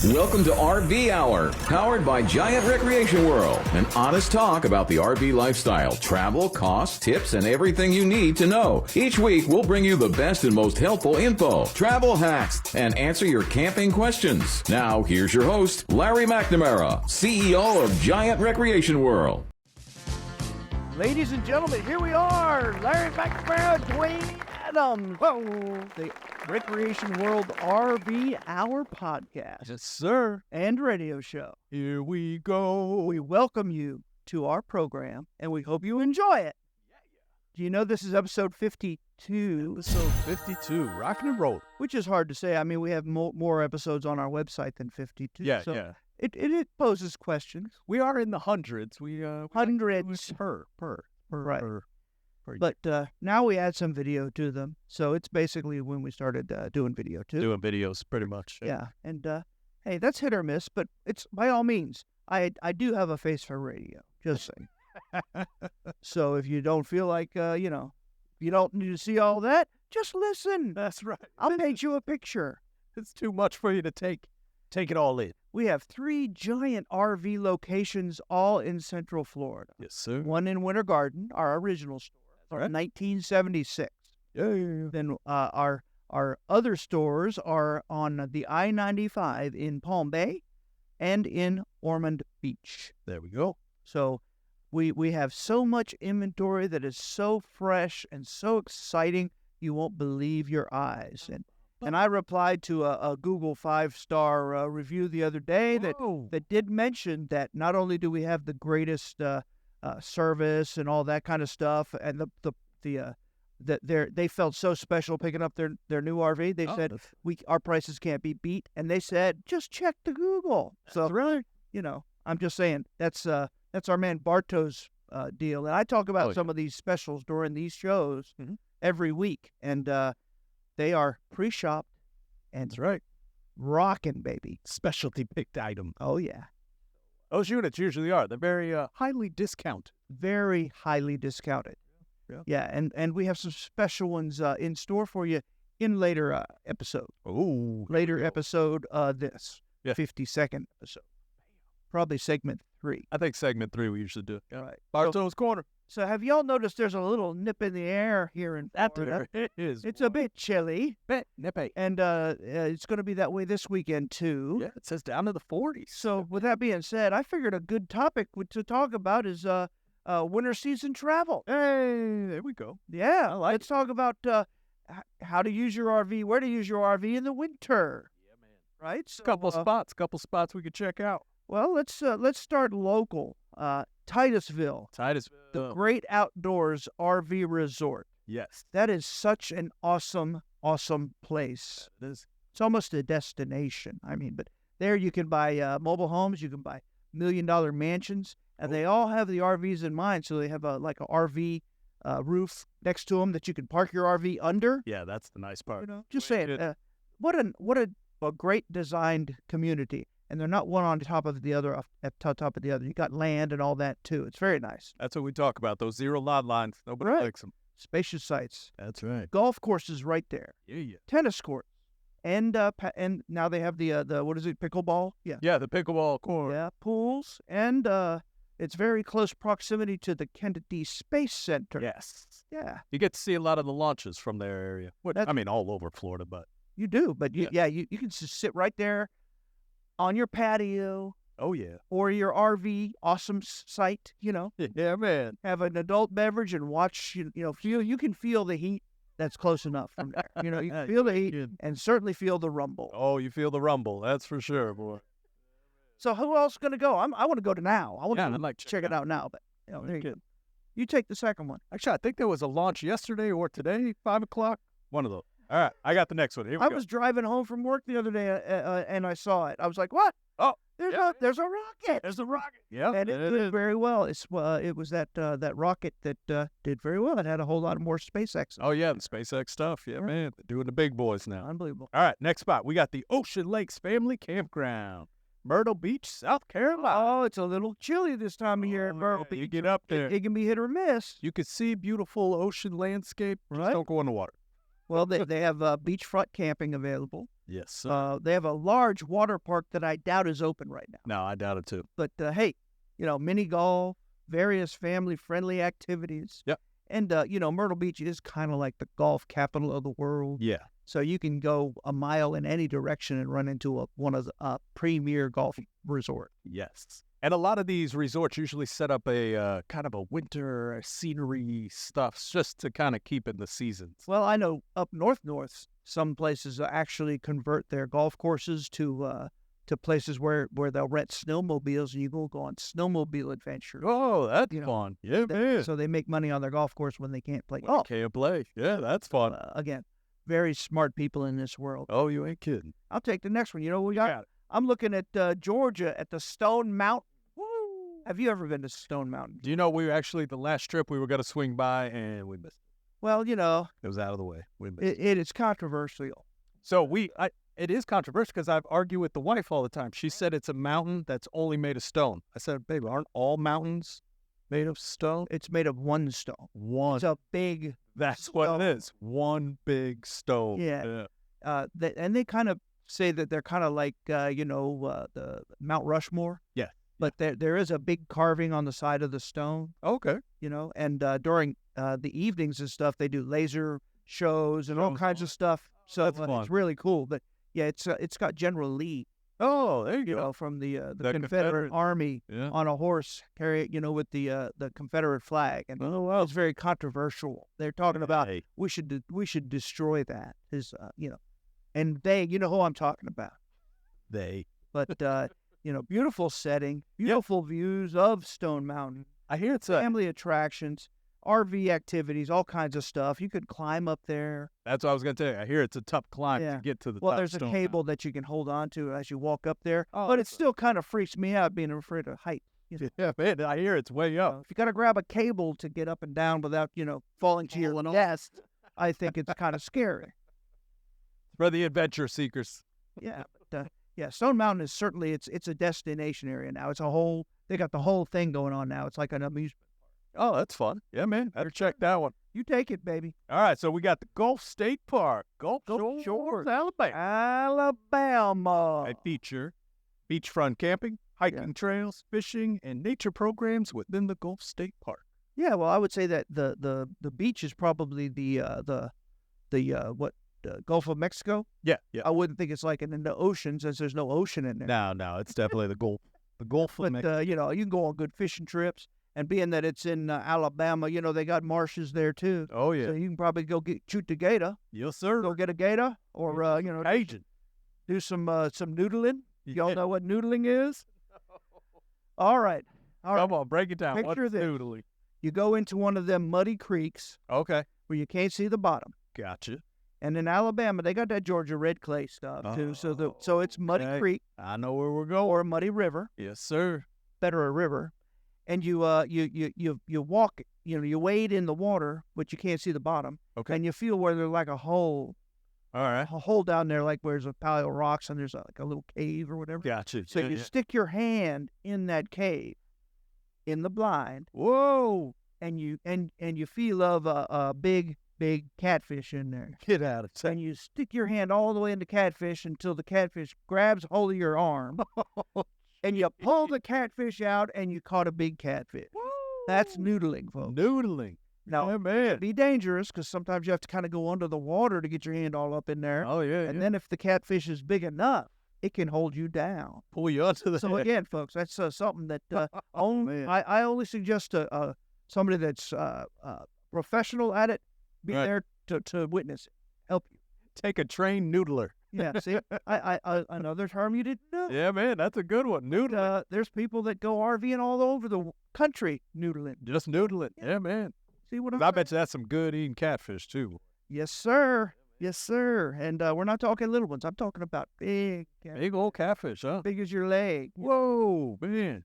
Welcome to RV Hour, powered by Giant Recreation World. An honest talk about the RV lifestyle, travel, costs, tips, and everything you need to know. Each week, we'll bring you the best and most helpful info, travel hacks, and answer your camping questions. Now, here's your host, Larry McNamara, CEO of Giant Recreation World. Ladies and gentlemen, here we are, Larry McNamara, Dwayne Adams. Whoa, the Recreation World RV Hour podcast. Yes, sir. And radio show. Here we go. We welcome you to our program, and we hope you enjoy it. Do you know this is episode 52? Episode 52, rockin' and roll. Which is hard to say. I mean, we have more episodes on our website than 52. Yeah. It poses questions. We are in the hundreds. We Hundreds. per. Right. per But now we add some video to them. So it's basically when we started doing video too. doing videos, pretty much. Yeah. And hey, that's hit or miss, but it's by all means. I do have a face for radio, just saying. So if you don't feel like, you don't need to see all that, just listen. That's right. I'll paint you a picture. It's too much for you to take it all in. We have 3 giant RV locations all in Central Florida. Yes, sir. One in Winter Garden, our original store, from right. 1976. Yeah. Then our other stores are on the I-95 in Palm Bay and in Ormond Beach. There we go. So we have so much inventory that is so fresh and so exciting, you won't believe your eyes. And I replied to a Google 5-star review the other day that did mention that not only do we have the greatest service and all that kind of stuff, and they felt so special picking up their new RV. They said our prices can't be beat, and they said just check the Google. So really, I'm just saying that's our man Bartow's deal, and I talk about some of these specials during these shows every week, and they are pre-shopped and that's right, rocking, baby. specialty picked item. Oh yeah, Those units usually are. They're very highly discounted. very highly discounted. Yeah, and we have some special ones in store for you in later episode. Oh, Later episode, this 52nd episode, probably segment 3. I think segment 3 we usually do. All right, Bartow's Corner. So have y'all noticed there's a little nip in the air here in Florida? It is. It's a bit chilly, nippy. and it's going to be that way this weekend too. Yeah, it says down to the 40s. So with that being said, I figured a good topic to talk about is winter season travel. Hey, there we go. Yeah, I like let's talk about how to use your RV, where to use your RV in the winter. Yeah, man. Right? So, Couple spots we could check out. Well, let's start local. Titusville, the great outdoors RV resort. Yes. That is such an awesome place. It is. It's almost a destination. I mean, but there you can buy mobile homes, you can buy $1 million mansions, and they all have the RVs in mind. So they have a RV roof next to them that you can park your RV under. Yeah, that's the nice part. Just saying, what a great designed community. And they're not one on top of the other, at top of the other. You got land and all that too. It's very nice. That's what we talk about. Those zero lot lines. Nobody likes them. Spacious sites. That's right. Golf courses right there. Yeah. Tennis courts. And now they have the what is it, pickleball? Yeah. Yeah, the pickleball court. Yeah, pools. And it's very close proximity to the Kennedy Space Center. Yes. Yeah. You get to see a lot of the launches from their area. All over Florida, but. You do, but you can just sit right there on your patio. Oh, yeah. Or your RV, awesome site, Yeah, man. Have an adult beverage and watch, you can feel the heat that's close enough from there. You can feel the heat and certainly feel the rumble. Oh, you feel the rumble. That's for sure, boy. So who else is going to go? I want to go to now. I want I'd like to check it out now, but there you go. You take the second one. Actually, I think there was a launch yesterday or today, 5 o'clock. One of those. All right, I got the next one. Here we go. I was driving home from work the other day and I saw it. I was like, what? Oh, there's a rocket. There's a rocket. Yeah, and it did very well. It was that rocket that did very well. It had a whole lot more SpaceX. Oh yeah, the SpaceX stuff. Yeah, man, they're doing the big boys now. Unbelievable. All right, next spot. We got the Ocean Lakes Family Campground, Myrtle Beach, South Carolina. Oh, it's a little chilly this time of year at Myrtle Beach. You get up there, it can be hit or miss. You could see beautiful ocean landscape. Just don't go in the water. Well, they have beachfront camping available. Yes, sir. They have a large water park that I doubt is open right now. No, I doubt it too. But hey, mini golf, various family-friendly activities. Yep. And Myrtle Beach is kind of like the golf capital of the world. Yeah. So you can go a mile in any direction and run into one of the premier golf resort. Yes. And a lot of these resorts usually set up a kind of a winter scenery stuff just to kind of keep in the seasons. Well, I know up north, some places actually convert their golf courses to places where they'll rent snowmobiles and you go on snowmobile adventures. Oh, that's fun. Yeah, man. So they make money on their golf course when they can't play golf. Can't play. Yeah, that's fun. Again, very smart people in this world. Oh, you ain't kidding. I'll take the next one. You know what we got? I'm looking at Georgia at the Stone Mountain. Woo! Have you ever been to Stone Mountain? Do you know we were actually, the last trip we were going to swing by and we missed it. Well, It was out of the way. We missed it. it is controversial. So it is controversial because I've argued with the wife all the time. She said it's a mountain that's only made of stone. I said, babe, aren't all mountains made of stone? It's made of one stone. One. It's a big That's stone. what it is. One big stone. Yeah. And they kind of say that they're kind of like, the Mount Rushmore. Yeah. But there is a big carving on the side of the stone, Okay. and during the evenings and stuff, they do laser shows and all kinds of stuff. So That's fun. it's really cool. But yeah, it's got General Lee, Oh, there you go. from the The Confederate Confederate- Army Yeah. on a horse, with the Confederate flag, and Oh, well. it's very controversial. They're talking about Hey. we should destroy that. And they, who I'm talking about. They. But beautiful setting, beautiful views of Stone Mountain, I hear it's family attractions, RV activities, all kinds of stuff. You could climb up there. that's what I was going to tell you. I hear it's a tough climb Yeah. to get to the Well, top there's a stone cable that you can hold on to as you walk up there. Oh, But it that's still kind of freaks me out being afraid of height. mountain. Yeah, man. I hear it's way up. If you got to grab a cable to get up and down without, falling to your Falling off. death, I think it's kind of scary. For the adventure seekers. Yeah. But, Stone Mountain is certainly, it's a destination area now. They got the whole thing going on now. It's like an amusement. Oh, that's fun. Yeah, man. Better check that one. You take it, baby. All right, so we got the Gulf State Park. Gulf Shores. Shores, Alabama. Alabama. I feature beachfront camping, hiking trails, fishing, and nature programs within the Gulf State Park. Yeah, well, I would say that the beach is probably the Gulf of Mexico. Yeah. I wouldn't think it's like in the ocean, since there's no ocean in there. No, it's definitely the Gulf. The Gulf of But Mexico. you can go on good fishing trips, and being that it's in Alabama, they got marshes there too. Oh, yeah. So you can probably go shoot the gator, Yes, sir. go get a gator, or Cajun. do some noodling. Y'all Yeah. know what noodling is? All right. Come on, break it down. Picture What's this. noodling? You go into one of them muddy creeks Okay. where you can't see the bottom. Gotcha. And in Alabama, they got that Georgia red clay stuff too. So it's Muddy Okay. Creek I know where we're going. or a muddy river, Yes, sir. better a river. And you walk, you wade in the water, but you can't see the bottom. Okay. And you feel where there's like a hole down there, like where there's a pile of rocks and there's like a little cave or whatever. Gotcha. So Yeah, you yeah. stick your hand in that cave, in the blind, Whoa. and you feel of a big catfish in there. Get out of And you stick your hand all the way into catfish until the catfish grabs hold of your arm. And you pull the catfish out and you caught a big catfish. That's noodling, folks. Noodling. Now, Yeah, man. be dangerous because sometimes you have to kind of go under the water to get your hand all up in there. Oh, yeah. And yeah. then if the catfish is big enough, it can hold you down. Pull you onto the So again, folks, that's something that I only suggest to somebody that's professional at it, be Right. there to witness it, help you. Take a trained noodler. Yeah, see, I another term you didn't know. Yeah, man. That's a good one. Noodling. There's people that go RVing all over the country noodling. Just noodling. Yeah, man. See what I'm I saying? bet you that's some good eating catfish, too. Yes, sir. Yes, sir. And we're not talking little ones. I'm talking about big, Big old catfish, huh? big as your leg. Whoa, man.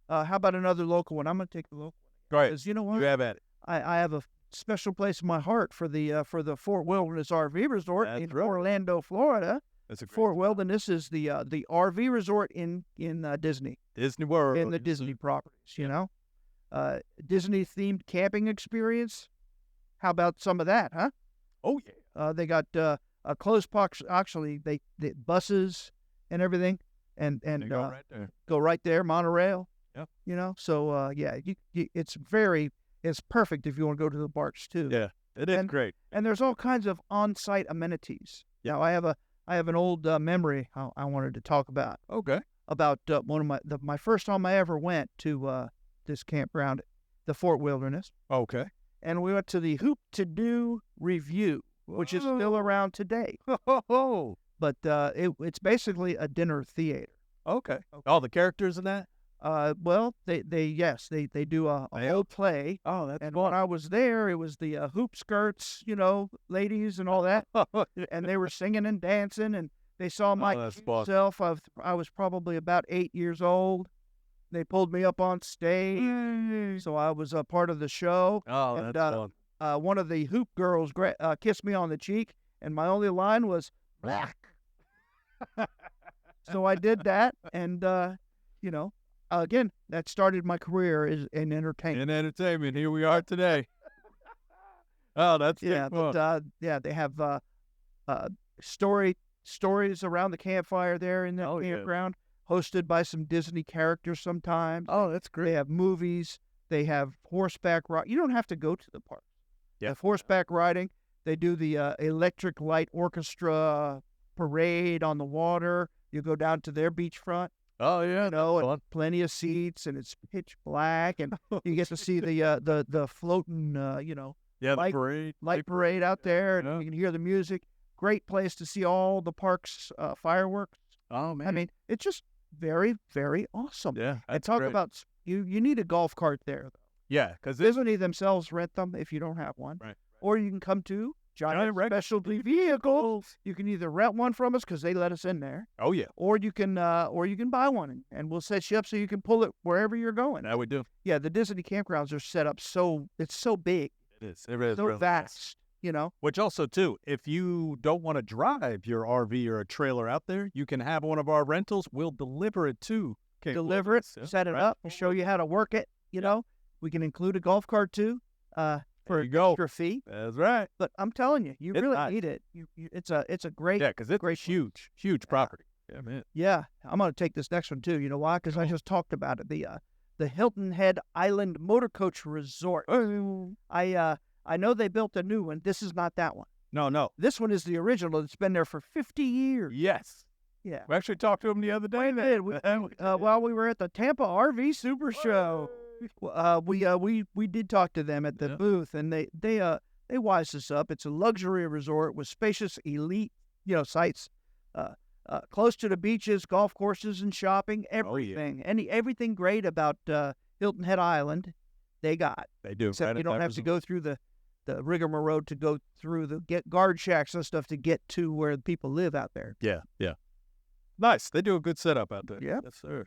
How about another local one? I'm gonna take the local one. Right. 'Cause you know what? You have at it. I have a special place in my heart for the Fort Wilderness RV Resort That's in right. Orlando, Florida. That's a great Fort Wilderness is the RV resort in Disney, Disney World. in the Disney properties. Disney themed camping experience. How about some of that, huh? Oh, yeah. They got a close parks. Actually, they buses and everything, and They go right there. go right there, monorail. Yep. You know, so yeah, it's perfect if you want to go to the parks too. Yeah, it is And- great. And there's all kinds of on-site amenities. Yeah. Now, I have an old memory I wanted to talk about Okay. one of my first time I ever went to this campground, the Fort Wilderness, Okay. and we went to the Hoop to Do Review, which is still around today. Oh, But it's basically a dinner theater. okay. All the characters in that? Well, they do a whole play. Oh, that's And when I was there, it was the hoop skirts, ladies and all that, and they were singing and dancing, and they saw my that's cute fun. self. I was probably about 8 years old. They pulled me up on stage, so I was a part of the show. Oh, And, that's fun. One of the hoop girls kissed me on the cheek, and my only line was "black." So I did that, and again, that started my career in entertainment. In entertainment, here we are today. Oh, that's Yeah, fun. but they have stories around the campfire there in that Oh, yeah. campground, hosted by some Disney characters sometimes. Oh, that's They great. have movies. They have horseback ride. You don't have to go to the park. They Yeah. have horseback riding. They do the Electric Light Orchestra parade on the water. You go down to their beachfront, Oh, yeah. and Fun. plenty of seats, and it's pitch black, and you get to see the floating, Yeah, the light- parade. light parade out there, and Yeah. you can hear the music. Great place to see all the park's fireworks. Oh, man. I mean, it's just very, very awesome. yeah. And That's talk great. about you need a golf cart there, though. Yeah, because this. Disney themselves rent them if you don't have one. Right. Or you can come to Giant Rec- Specialty Vehicles. You can either rent one from us because they let us in there, Oh, yeah. or you can buy one, and we'll set you up so you can pull it wherever you're going. That we do. Yeah, the Disney campgrounds are set up it's so big, It is. It is. so really vast. Which also, too, if you don't want to drive your RV or a trailer out there, you can have one of our rentals. We'll deliver it to Cape Deliver it, Wilderness, yeah, set it right? up, and show you how to work it. We can include a golf cart too, for There an you go. extra fee. That's right. But I'm telling you, you It's really nice. need it. It's a great. Yeah, because it's great huge, huge property. Yeah, man. Yeah, I'm gonna take this next one too. You know why? Because I just talked about it. The Hilton Head Island Motor Coach Resort. I know they built a new one. This is not that one. No. This one is the original. It's been there for 50 years. Yes. Yeah. We actually talked to him the other day. We did. While we were at the Tampa RV Super Show, we did talk to them at the Yeah. booth, and they wised us up. It's a luxury resort with spacious elite sites, close to the beaches, golf courses, and shopping. Everything, everything great about Hilton Head Island, they got. They do. Except right you at don't that have to resort. go through the rigmarole to go through get guard shacks and stuff to get to where the people live out there. Yeah. Nice. They do a good setup out there. Yep. Yes, sir.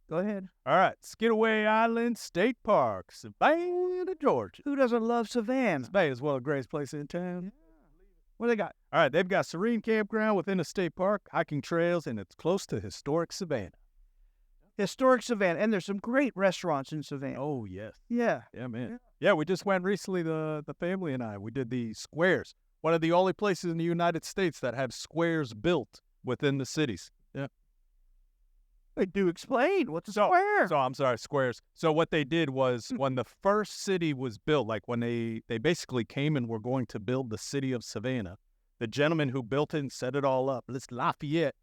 Go ahead. All right. Skidaway Island State Park, Savannah, Georgia. Who doesn't love Savannah? Savannah is one of the greatest places in town. What do they got? All right. They've got serene campground within a state park, hiking trails, and it's close to historic Savannah. Historic Savannah, and there's some great restaurants in Savannah. Oh, yes. Yeah. Yeah, man. Yeah, we just went recently, the family and I. We did the squares. One of the only places in the United States that have squares built within the cities. Yeah. Wait, do explain. What's a square? So I'm sorry, squares. So what they did was when the first city was built, like when they basically came and were going to build the city of Savannah, the gentleman who built it and set it all up, this Lafayette,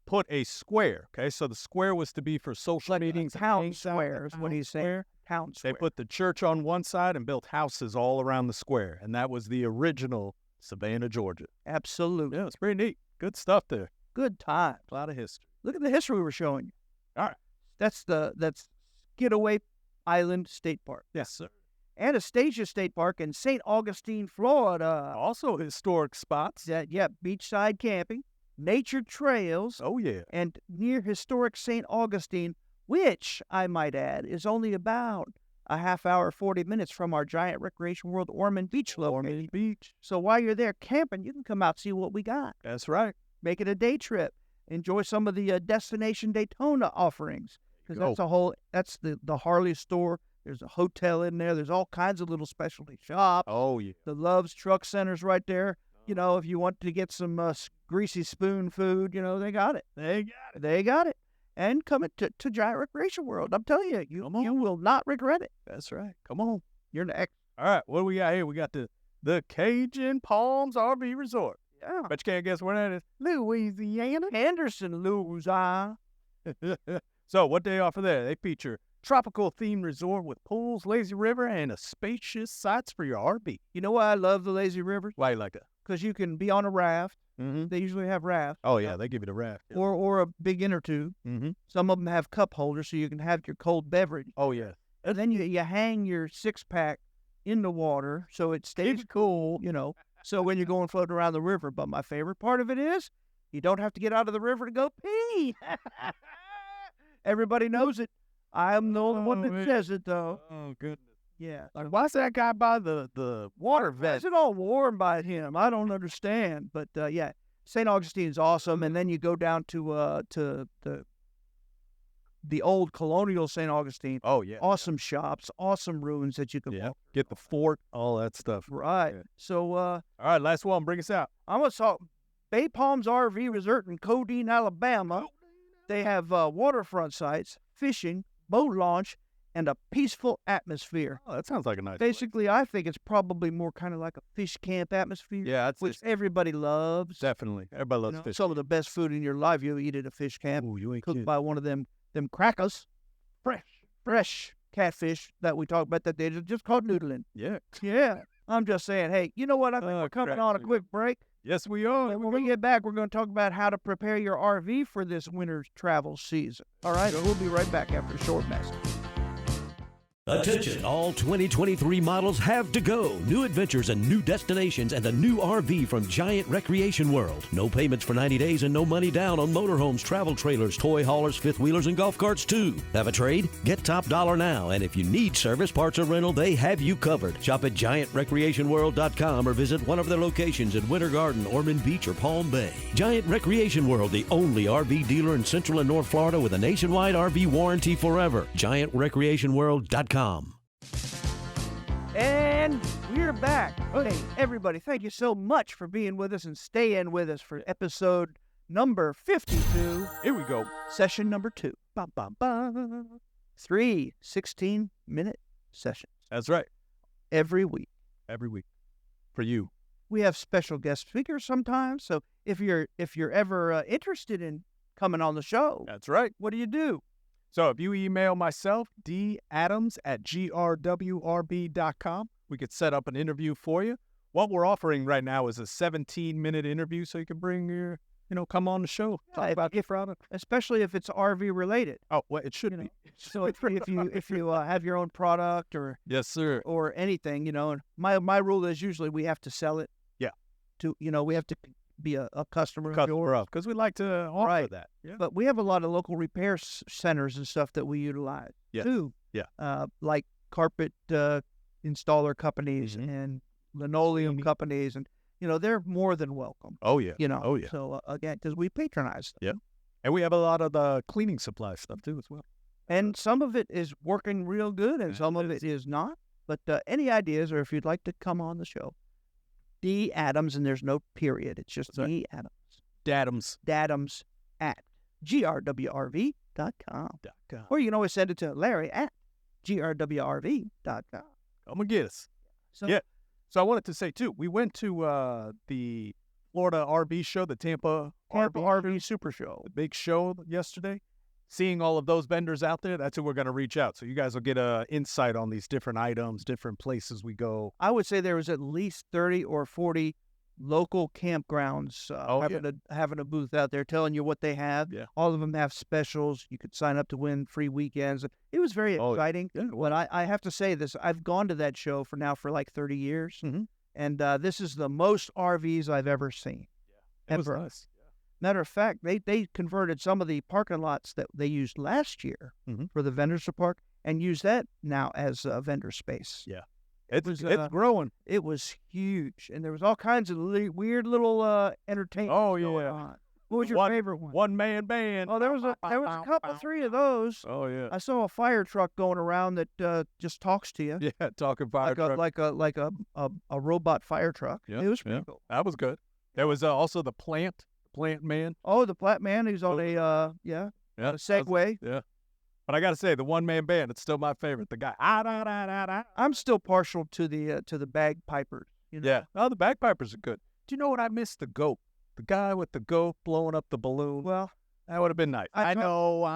put a square. Okay, so the square was to be for social meetings. and Town hangs out, square is what he's saying. square. Town They square. put the church on one side and built houses all around the square, and that was the original Savannah, Georgia. Absolutely. Yeah, it's pretty neat. Good stuff there. Good time. A lot of history. Look at the history we were showing you. All right. That's Skidaway Island State Park. Yes, sir. Anastasia State Park in St. Augustine, Florida. Also historic spots. Beachside camping, nature trails, Oh, yeah. and near historic St. Augustine, which, I might add, is only about a half hour, 40 minutes from our Giant Recreation World Ormond Beach location. Ormond Beach. So while you're there camping, you can come out and see what we got. That's right. Make it a day trip. Enjoy some of the Destination Daytona offerings. Because Go. that's the Harley store There's a hotel in there. There's all kinds of little specialty shops. Oh, yeah. The Love's Truck Center's right there. You know, if you want to get some greasy spoon food, you know, they got it. They got it. They got it. And come to Giant Recreation World. I'm telling you, you will not regret it. That's right. Come on. You're next. All right. What do we got here? We got the Cajun Palms RV Resort. Yeah. Bet you can't guess where that is. Louisiana. Anderson, Louisiana. So what they offer there? They feature tropical themed resort with pools, lazy river, and a spacious sites for your RV. You know why I love the lazy rivers? Why you like that? Because you can be on a raft. Mm-hmm. They usually have rafts. Oh, yeah. They give you the raft. Yeah. Or a big inner tube. Mm-hmm. Some of them have cup holders so you can have your cold beverage. Oh, yeah. And then you hang your 6-pack in the water so it stays cool, you know, so when you're going floating around the river. But my favorite part of it is you don't have to get out of the river to go pee. Everybody knows it. I'm the only one that says it, though. Oh, goodness. Yeah. Like, why's that guy by the water Why vet? is it all warm by him? I don't understand. But, yeah, St. Augustine's awesome. And then you go down to the old colonial St. Augustine. Oh, yeah. Awesome shops, awesome ruins that you can walk. Get the fort, all that stuff. Right. Yeah. So, All right, last one. Bring us out. I'm going to talk Bay Palms RV Resort in Codeine, Alabama. They have waterfront sites, fishing, boat launch, and a peaceful atmosphere. Oh, that sounds like a nice place. Basically, I think it's probably more kind of like a fish camp atmosphere, Yeah, which everybody loves. definitely. Everybody You loves know, fish. some of the best food in your life you'll eat at a fish camp, Ooh, you ain't cooked kidding. by one of them crackers, fresh catfish that we talked about that day, just called noodling. Yeah. Yeah, I'm just saying, hey, you know what? I think we're coming on a crack. quick break. Yes, we are. And when we get back, we're going to talk about how to prepare your RV for this winter's travel season. All right, we'll be right back after a short message. Attention, all 2023 models have to go. New adventures and new destinations and a new RV from Giant Recreation World. No payments for 90 days and no money down on motorhomes, travel trailers, toy haulers, fifth wheelers, and golf carts too. Have a trade? Get top dollar now. And if you need service, parts, or rental, they have you covered. Shop at GiantRecreationWorld.com or visit one of their locations in Winter Garden, Ormond Beach, or Palm Bay. Giant Recreation World, the only RV dealer in Central and North Florida with a nationwide RV warranty forever. GiantRecreationWorld.com. And we're back. Hey, everybody, thank you so much for being with us and staying with us for episode number 52, Here we go. session number 2. Bum, bum, bum. 3 16-minute sessions That's right. every week. Every week. For you. We have special guest speakers sometimes, so if you're ever interested in coming on the show, That's right. what do you do? So if you email myself, dadams@grwrb.com, we could set up an interview for you. What we're offering right now is a 17-minute interview so you can bring your, come on the show. Talk about your product. Especially if it's RV related. Oh, well, it should be. So if you have your own product or Yes, sir. anything, and my rule is usually we have to sell it. Yeah. We have to be a customer of Customer yours. up, because we like to offer Right. that. Yeah. But we have a lot of local repair centers and stuff that we utilize Yes. too. Yeah. Like carpet installer companies Mhm. and linoleum companies, and they're more than welcome. Oh, yeah. You know. Oh, yeah. So again, because we patronize them. Yeah. And we have a lot of the cleaning supply stuff, too, as well. And some of it is working real good, and Yeah, some it of it is not. But any ideas, or if you'd like to come on the show, D Adams, and there's no period. It's just That's right. D Adams. Dadams. Dadams at grwrv.com. Or you can always send it to Larry at grwrv.com. Come and get us. So, Yeah. So I wanted to say, too, we went to the Florida RV show, the Tampa RV Super Show. the big show yesterday. Seeing all of those vendors out there, that's who we're going to reach out. So you guys will get an insight on these different items, different places we go. I would say there was at least 30 or 40 local campgrounds having a booth out there telling you what they have. Yeah. All of them have specials. You could sign up to win free weekends. It was very exciting. yeah. But I have to say this. I've gone to that show for like 30 years. Mhm. And this is the most RVs I've ever seen. It was Ever. nice. Matter of fact, they converted some of the parking lots that they used last year Mhm. for the vendors to park and use that now as vendor space. Yeah. It's was, growing. It was huge, and there was all kinds of weird little entertainment. Oh, going yeah. on. What was your favorite one? One man band. Oh, there was a couple, three of those. Oh yeah. I saw a fire truck going around that just talks to you, Yeah, talking fire truck. like a robot fire truck. Yeah, It was pretty cool. That was good. There was also the plant man. Oh, the Plat Man, he's on a a Segway. Yeah. But I got to say, the one-man band, it's still my favorite. The guy. I'm still partial to the bagpipers. You know? Yeah. Oh, the bagpipers are good. Do you know what I missed? The goat. The guy with the goat blowing up the balloon. Well, That would have been nice. I I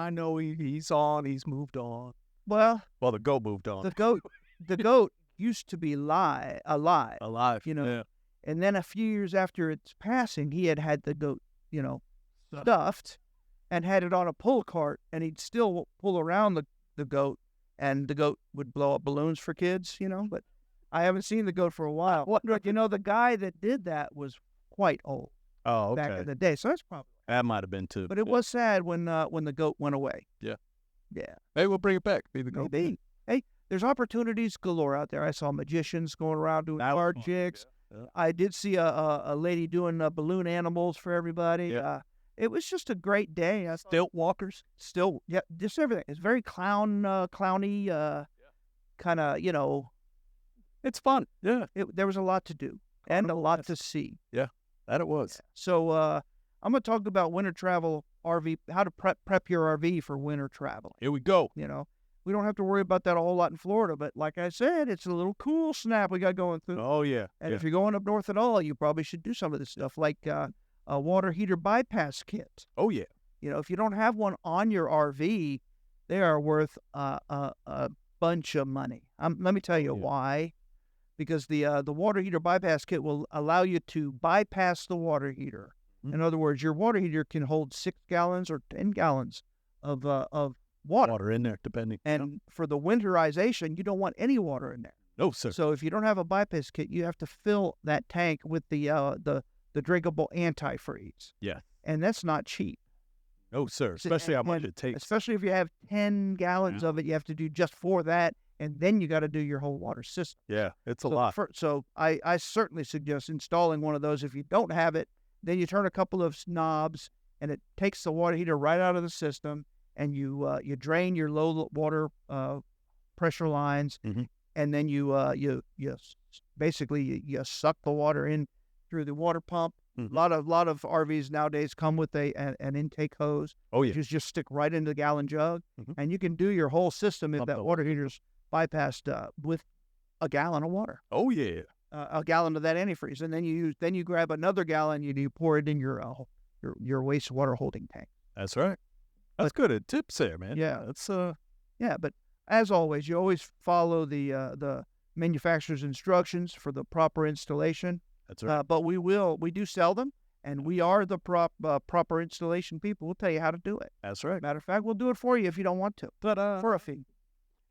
know. He's moved on. well, Well, the goat moved on. the goat used to be alive. Alive. You know. Yeah. And then a few years after its passing, he had the goat, stuffed and had it on a pull cart, and he'd still pull around the goat, and the goat would blow up balloons for kids, but I haven't seen the goat for a while. But, the guy that did that was quite old Oh, okay. back in the day, so that's probably. That might have been too. But it was sad when the goat went away. Yeah. Yeah. Maybe we'll bring it back. Be the goat. Maybe. Hey, there's opportunities galore out there. I saw magicians going around doing That was card fun. jigs. Yeah. I did see a lady doing balloon animals for everybody. Yeah. It was just a great day. Stilt walkers. Yeah, just everything. It's very clowny, kind of, It's fun. Yeah. there was a lot to do and a lot to see. That it was. So I'm going to talk about winter travel RV, how to prep your RV for winter travel. Here we go. We don't have to worry about that a whole lot in Florida, but like I said, it's a little cool snap we got going through. Oh, yeah. And Yeah. if you're going up north at all, you probably should do some of this stuff, like a water heater bypass kit. Oh, yeah. If you don't have one on your RV, they are worth a bunch of money. Let me tell you why. Because the water heater bypass kit will allow you to bypass the water heater. In other words, your water heater can hold 6 gallons or 10 gallons of water. Water in there, depending. And for the winterization, you don't want any water in there. No, sir. So if you don't have a bypass kit, you have to fill that tank with the drinkable antifreeze. Yeah. And that's not cheap. No, sir. Especially how much it takes. Especially if you have 10 gallons of it, you have to do just for that, and then you got to do your whole water system. Yeah, it's a lot. So I certainly suggest installing one of those. If you don't have it, then you turn a couple of knobs, and it takes the water heater right out of the system, and you drain your low water pressure lines, and then you basically suck the water in through the water pump. A lot of RVs nowadays come with an intake hose. Oh, yeah. You just stick right into the gallon jug, and you can do your whole system if Pump that the water heater's bypassed with a gallon of water, Oh, yeah. a gallon of that antifreeze, and then you grab another gallon, you pour it in your wastewater holding tank. That's right. That's good tips there, man. Yeah. That's Yeah, but as always, you always follow the manufacturer's instructions for the proper installation. That's right. But we do sell them, and we are the proper installation people. We'll tell you how to do it. That's right. Matter of fact, we'll do it for you if you don't want to, for a fee.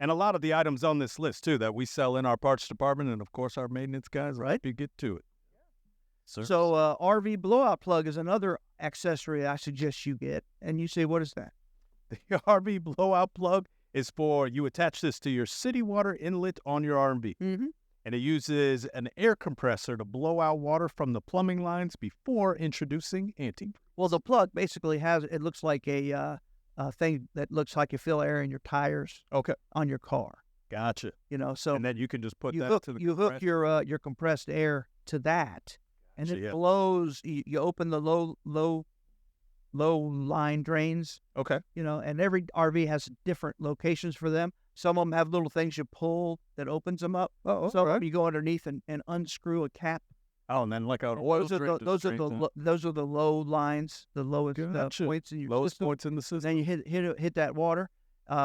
And a lot of the items on this list, too, that we sell in our parts department and, of course, our maintenance guys, right? You get to it. Sir. So RV blowout plug is another accessory I suggest you get. And you say, what is that? The RV blowout plug is for, you attach this to your city water inlet on your RV. Mm-hmm. And it uses an air compressor to blow out water from the plumbing lines before introducing antifreeze. Well, the plug basically it looks like a thing that looks like you fill air in your tires. Okay. On your car. Gotcha. So and then you can just put you that hook, to the you hook your compressed air to that, and it blows. You open the low line drains. Okay. And every RV has different locations for them. Some of them have little things you pull that opens them up. Oh, Some of them you go underneath and unscrew a cap. Oh, and then like an And oil those are drain. those are the low lines, the lowest Gotcha. points in your Lowest system. points in the system. Then you hit that water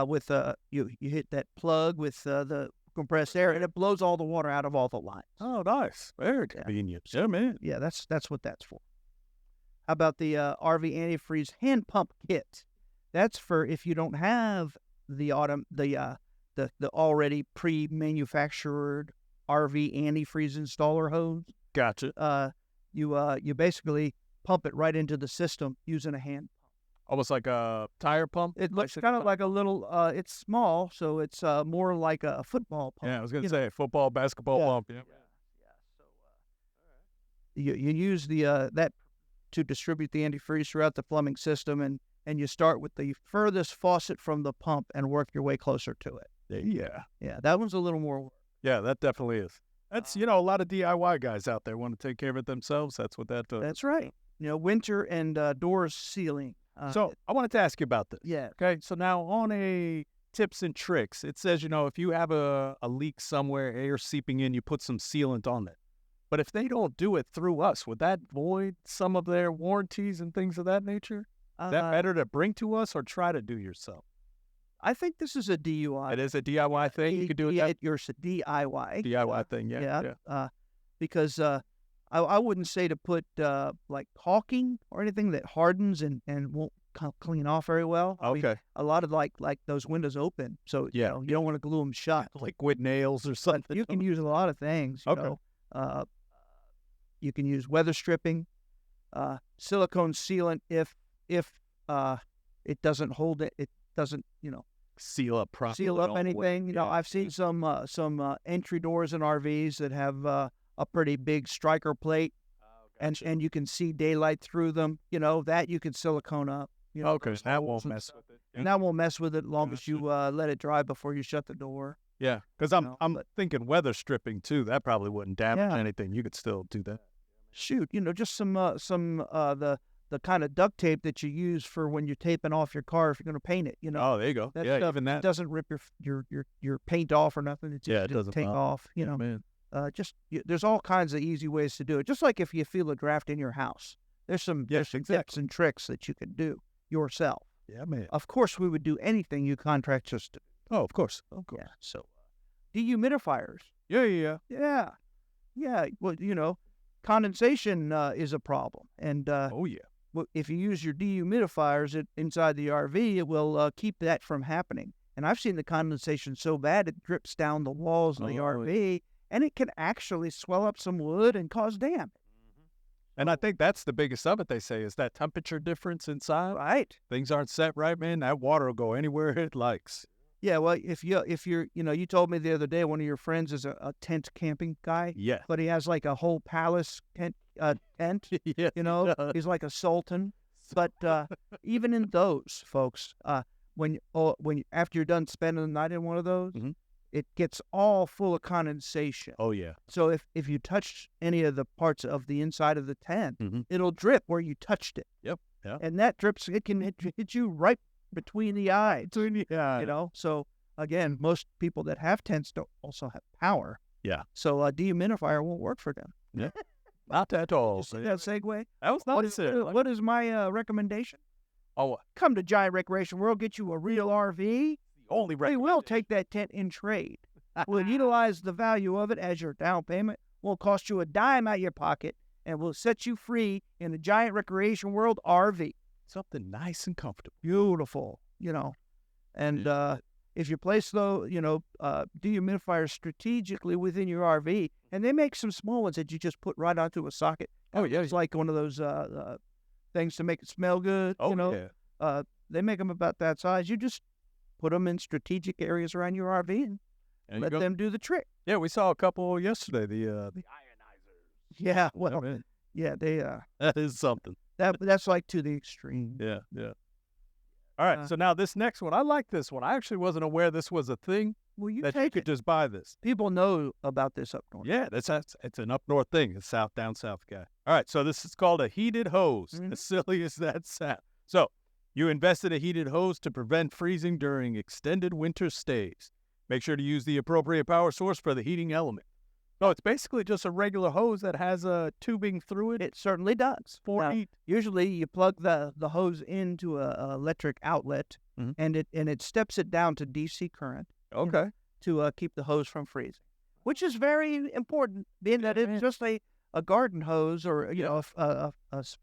with you hit that plug with the compressed air, and it blows all the water out of all the lines. Oh, nice. Very convenient. Yeah, man. Yeah, that's what that's for. How about the RV antifreeze hand pump kit? That's for if you don't have the already pre-manufactured RV antifreeze installer hose. Gotcha. You basically pump it right into the system using a hand pump. Almost like a tire pump? It looks kind of like a little, it's small, so it's more like a football pump. Yeah, I was going to say football, basketball pump. Yeah. So you use that to distribute the antifreeze throughout the plumbing system, and you start with the furthest faucet from the pump and work your way closer to it. Yeah. Yeah, that one's a little more work. Yeah, that definitely is. That's, a lot of DIY guys out there want to take care of it themselves. That's what that does. That's right. Winter and doors sealing. So I wanted to ask you about this. Yeah. Okay. So now on a tips and tricks, it says, if you have a leak somewhere, air seeping in, you put some sealant on it. But if they don't do it through us, would that void some of their warranties and things of that nature? Is that better to bring to us or try to do yourself? I think this is a DUI. It is a DIY thing. You could do it. Yeah, it's a DIY. DIY thing. Yeah. Because I wouldn't say to put like caulking or anything that hardens and won't clean off very well. I mean, a lot of like those windows open, so you don't want to glue them shut. Liquid nails or something. You can use a lot of things. You know. You can use weather stripping, silicone sealant if it doesn't hold it. It doesn't seal up properly. Seal up anything. I've seen some entry doors in RVs that have a pretty big striker plate, gotcha. and you can see daylight through them. That you can silicone up. Okay, that won't mess with it. And that won't mess with it as long as you let it dry before you shut the door. Yeah, because I'm thinking weather stripping too. That probably wouldn't damage anything. You could still do that. Shoot, just some the kind of duct tape that you use for when you're taping off your car if you're going to paint it. Oh, there you go. That yeah, stuff even that doesn't rip your paint off or nothing. It just it doesn't take off. Man. There's all kinds of easy ways to do it. Just like if you feel a draft in your house, there's some tips and tricks that you can do yourself. Yeah, man. Of course, we would do anything you contract us to. Oh, of course. Yeah. So, dehumidifiers. Yeah. Well, condensation is a problem, and if you use your dehumidifiers inside the RV, it will keep that from happening. And I've seen the condensation so bad it drips down the walls of the RV, and it can actually swell up some wood and cause damage. And I think that's the biggest of it, they say, is that temperature difference inside. Right. Things aren't set right, man. That water will go anywhere it likes. Yeah, well, if you're, you told me the other day one of your friends is a tent camping guy. Yeah. But he has like a whole palace tent. Yeah. He's like a sultan. But even in those, folks, when after you're done spending the night in one of those, it gets all full of condensation. Oh yeah. So if you touch any of the parts of the inside of the tent, it'll drip where you touched it. Yep. Yeah. And that drips. It can hit you right between the eyes. So again, most people that have tents don't also have power. Yeah. So a dehumidifier won't work for them. Yeah. Not at all. You see that segue? That was not what is my recommendation? Oh, come to Giant Recreation World, get you a real RV. Only we will take that tent in trade. We'll utilize the value of it as your down payment. Won't cost you a dime out of your pocket, and we'll set you free in the Giant Recreation World RV. Something nice and comfortable. Beautiful, And if you place dehumidifiers strategically within your RV, and they make some small ones that you just put right onto a socket. Oh yeah, it's like one of those things to make it smell good. Yeah. They make them about that size. You just put them in strategic areas around your RV and let them do the trick. Yeah, we saw a couple yesterday. The ionizers. Yeah, well, they. That is something. That's like to the extreme. Yeah. All right, so now this next one, I like this one. I actually wasn't aware this was a thing. Well, you could just buy this. People know about this up north. Yeah, it's an up north thing. It's down south guy. All right, so this is called a heated hose. As silly as that sounds. So you invest in a heated hose to prevent freezing during extended winter stays. Make sure to use the appropriate power source for the heating element. No, it's basically just a regular hose that has a tubing through it. It certainly does. For heat. Usually, you plug the hose into a electric outlet, and it steps it down to DC current. Okay. To keep the hose from freezing, which is very important, being that it's just a garden hose or a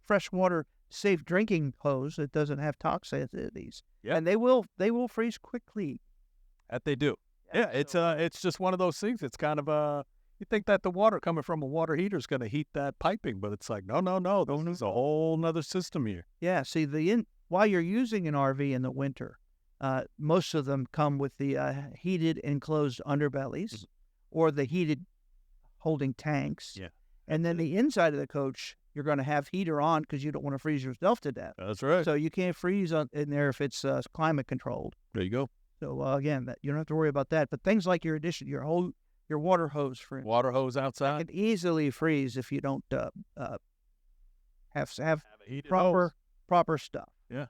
freshwater safe drinking hose that doesn't have toxicities. Yeah. And they will freeze quickly. That they do. Yeah, it's just one of those things. It's kind of you think that the water coming from a water heater is going to heat that piping, but it's like, no. There's a whole nother system here. Yeah, see, while you're using an RV in the winter, most of them come with the heated enclosed underbellies or the heated holding tanks. Yeah. And then the inside of the coach, you're going to have heater on because you don't want to freeze yourself to death. That's right. So you can't freeze in there if it's climate controlled. There you go. So again, you don't have to worry about that. But things like your water hose, for instance, Water hose outside. can easily freeze if you don't have a heated proper stuff. Yeah.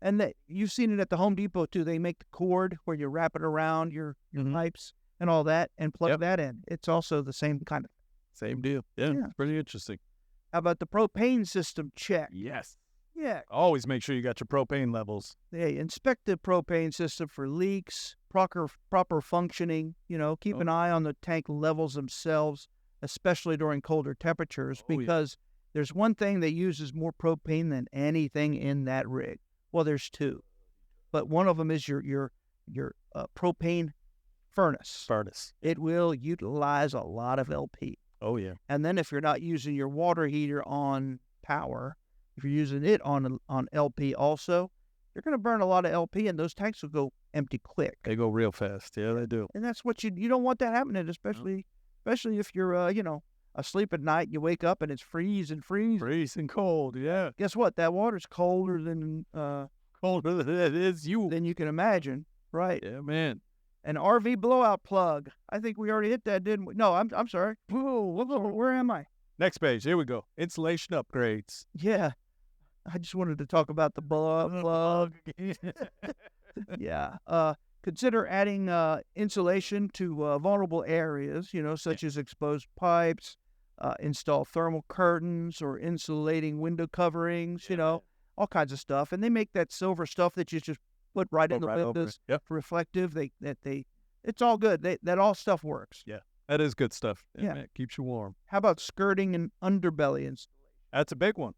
And you've seen it at the Home Depot too. They make the cord where you wrap it around your pipes and all that and plug that in. It's also the same kind of. Same deal. Yeah. It's pretty interesting. How about the propane system check? Yes. Yeah. Always make sure you got your propane levels. Hey, inspect the propane system for leaks, proper functioning. Keep an eye on the tank levels themselves, especially during colder temperatures, because there's one thing that uses more propane than anything in that rig. Well, there's two, but one of them is your propane furnace. It will utilize a lot of LP. Oh yeah. And then if you're not using your water heater on power, if you're using it on LP also, you're going to burn a lot of LP, and those tanks will go empty quick. They go real fast. Yeah, they do. And that's what you don't want that happening, especially if you're asleep at night. You wake up and it's freezing cold. Yeah. Guess what? That water's colder than it is you. than you can imagine. Right. Yeah, man. An RV blowout plug. I think we already hit that, didn't we? No, I'm sorry. Whoa, where am I? Next page. Here we go. Insulation upgrades. Yeah. I just wanted to talk about the blowout plug. Yeah. Consider adding insulation to vulnerable areas, such as exposed pipes, install thermal curtains or insulating window coverings, all kinds of stuff. And they make that silver stuff that you just put right in the windows, reflective. It's all good. That all stuff works. Yeah, that is good stuff. Yeah. Man, keeps you warm. How about skirting and underbelly installation? That's a big one.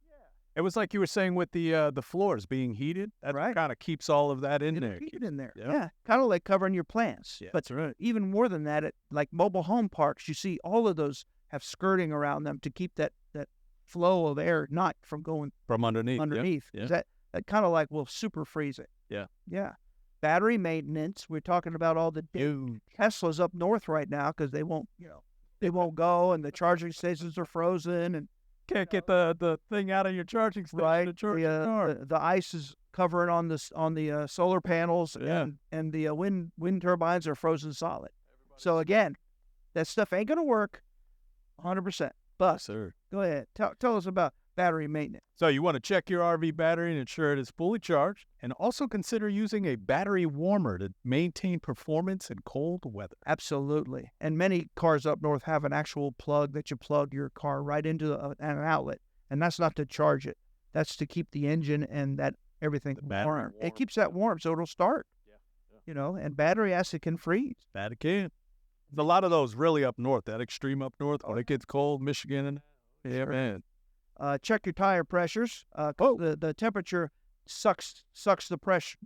It was like you were saying with the floors being heated. That kind of keeps all of that in there. Keep it in there. Yeah. Kind of like covering your plants. Yeah, but that's right. Even more than that, like mobile home parks, you see all of those have skirting around them to keep that flow of air not from going from underneath. Yeah. That kind of like will super freeze it. Yeah. Yeah. Battery maintenance. We're talking about all the Teslas up north right now because they won't go, and the charging stations are frozen, and can't get the thing out of your charging station. Right. To charge your car. The ice is covering on the solar panels, and the wind turbines are frozen solid. So again, that stuff ain't gonna work 100%. But sir, go ahead. Tell us about battery maintenance. So you want to check your RV battery and ensure it is fully charged, and also consider using a battery warmer to maintain performance in cold weather. Absolutely. And many cars up north have an actual plug that you plug your car right into an outlet, and that's not to charge it. That's to keep the engine and everything warm. It keeps that warm so it'll start. Yeah. And battery acid can freeze. That it can. There's a lot of those really up north, that extreme up north when it gets cold, Michigan and man. Check your tire pressures. The temperature sucks the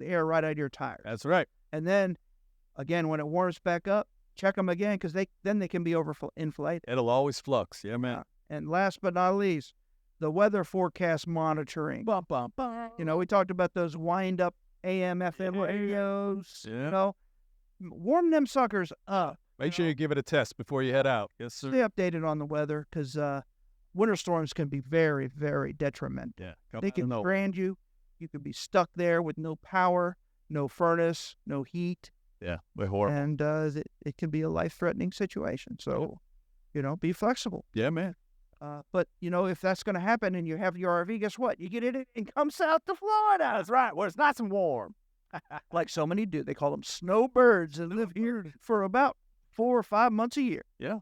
air right out of your tires. That's right. And then, again, when it warms back up, check them again because they can be inflated. It'll always flux. Yeah, man. And last but not least, the weather forecast monitoring. Bum, bum, bum. We talked about those wind-up AM, FM radios. Yeah. Warm them suckers up. Make sure you give it a test before you head out. Yes, sir. Stay updated on the weather because winter storms can be very, very detrimental. Yeah. They can strand you. You could be stuck there with no power, no furnace, no heat. Yeah, they're horrible. And it can be a life-threatening situation. So, be flexible. Yeah, man. But, if that's going to happen and you have your RV, guess what? You get in it and come south to Florida. That's right, where it's nice and warm. Like so many do. They call them snowbirds and live here for about 4 or 5 months a year. Yeah.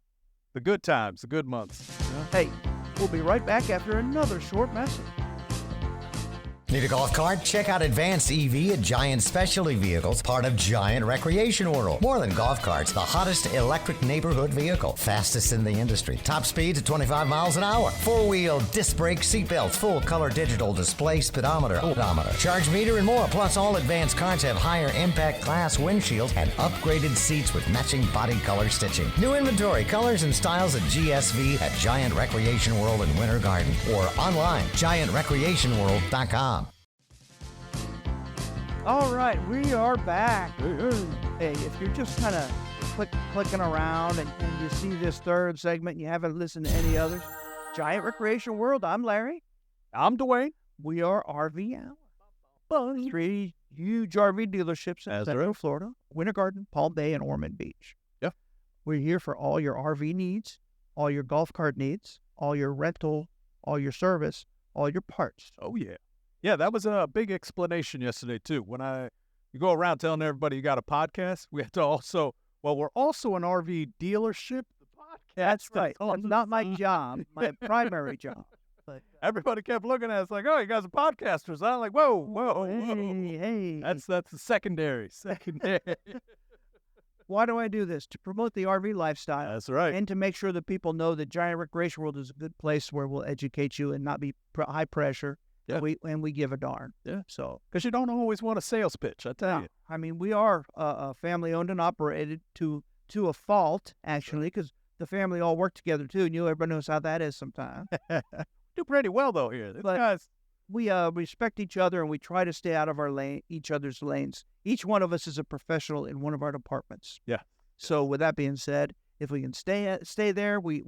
The good times, the good months. Yeah. Hey, we'll be right back after another short message. Need a golf cart? Check out Advanced EV at Giant Specialty Vehicles, part of Giant Recreation World. More than golf carts, the hottest electric neighborhood vehicle. Fastest in the industry. Top speeds at 25 miles an hour. 4-wheel, disc brake, seatbelts, full color digital display, speedometer, odometer, charge meter, and more. Plus, all advanced carts have higher impact glass windshields and upgraded seats with matching body color stitching. New inventory, colors, and styles at GSV at Giant Recreation World in Winter Garden or online, giantrecreationworld.com. All right, we are back. Hey, if you're just kind of clicking around and you see this third segment and you haven't listened to any others, Giant Recreation World. I'm Larry. I'm Dwayne. We are RV Hour. 3 huge RV dealerships in That's Central right. Florida, Winter Garden, Palm Bay, and Ormond Beach. Yeah. We're here for all your RV needs, all your golf cart needs, all your rental, all your service, all your parts. Oh, yeah. Yeah, that was a big explanation yesterday, too. When you go around telling everybody you got a podcast, we have to also, we're also an RV dealership. The podcast. That's right. is on That's the not my side. job, my primary job. But Everybody kept looking at us like, oh, you guys are podcasters. I'm like, whoa. hey. That's the secondary. Why do I do this? To promote the RV lifestyle. That's right. And to make sure that people know that Giant Recreation World is a good place where we'll educate you and not be high pressure. Yeah. We give a darn. Yeah. So, Because you don't always want a sales pitch, I tell you. I mean, we are family owned and operated to a fault, actually, because the family all work together too. And everybody knows how that is sometimes. Do pretty well, though, here. These But- guys, We respect each other and we try to stay out of each other's lanes. Each one of us is a professional in one of our departments. Yeah. So with that being said, if we can stay there, we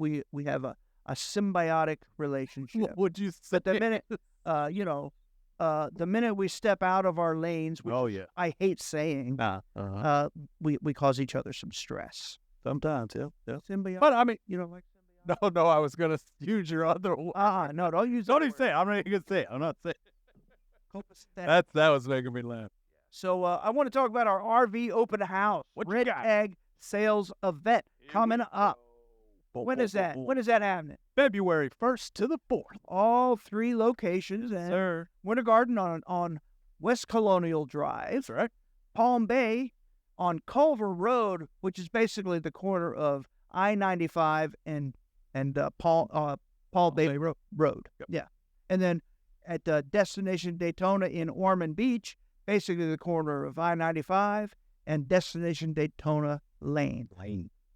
have a symbiotic relationship. what would you say? But the minute, the minute we step out of our lanes, which Oh, yeah. I hate saying, Nah. we cause each other some stress. Sometimes, yeah. Symbiotic, But, I mean, like symbiotic. no, I was going to use your other one. No, don't use Don't that even say it. I'm not even going to say it. I'm not saying word. That was making me laugh. So I want to talk about our RV open house, What you Red got? Tag sales event coming up. Boom, When boom, is boom, that? boom. When is that happening? February 1st to the 4th. All 3 locations. And Sir. Winter Garden on West Colonial Drive. That's right. Palm Bay on Culver Road, which is basically the corner of I-95 and Palm Bay Road. Yep. Yeah. And then at Destination Daytona in Ormond Beach, basically the corner of I-95 and Destination Daytona Lane.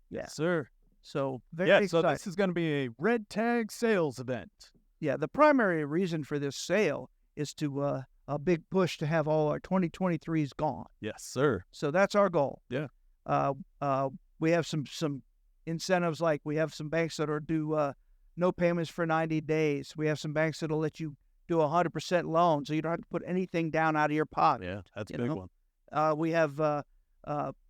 Yeah. Yes, sir. So very Yeah, exciting. so this is going to be a red tag sales event. Yeah, the primary reason for this sale is to a big push to have all our 2023s gone. Yes, sir. So that's our goal. Yeah. We have some incentives, like we have some banks that are do no payments for 90 days. We have some banks that'll let you do 100% loan, so you don't have to put anything down out of your pocket. Yeah, that's a You big know? one. We have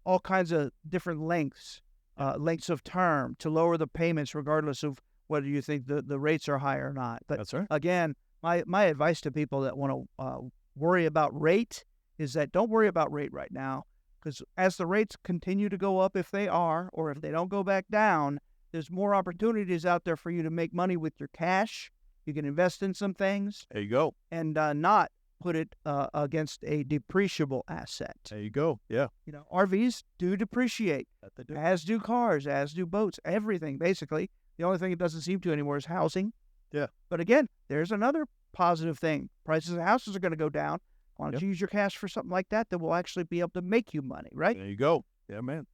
all kinds of different lengths of term to lower the payments, regardless of whether you think the rates are high or not. But That's right. again, my advice to people that want to worry about rate is that don't worry about rate right now, because as the rates continue to go up, if they are, or if they don't go back down, there's more opportunities out there for you to make money with your cash. You can invest in some things There you go. and not put it against a depreciable asset. There you go. Yeah. RVs do depreciate, That they do. as do cars, as do boats, everything basically. The only thing it doesn't seem to anymore is housing. Yeah. But again, there's another positive thing. Prices of houses are going to go down. Why don't Yep. you use your cash for something like that will actually be able to make you money, right? There you go. Yeah, man.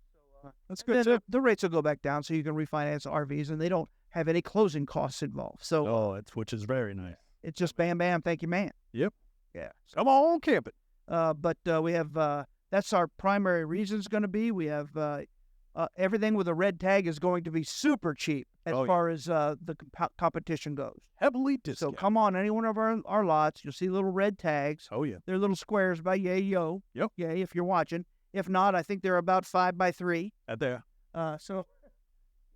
That's And good, then too. the rates will go back down so you can refinance RVs and they don't have any closing costs involved. So Oh, which is very nice. it's just bam, bam, thank you, man. Yep. Yeah. Come on, camping. But we have that's our primary reason is going to be. We have everything with a red tag is going to be super cheap as Oh, yeah. far as the competition goes. Heavily So discounted. come on, any one of our lots, you'll see little red tags. Oh, yeah. They're little squares by yay yo. Yep. Yay if you're watching. If not, I think they're about 5 by 3. Out there. So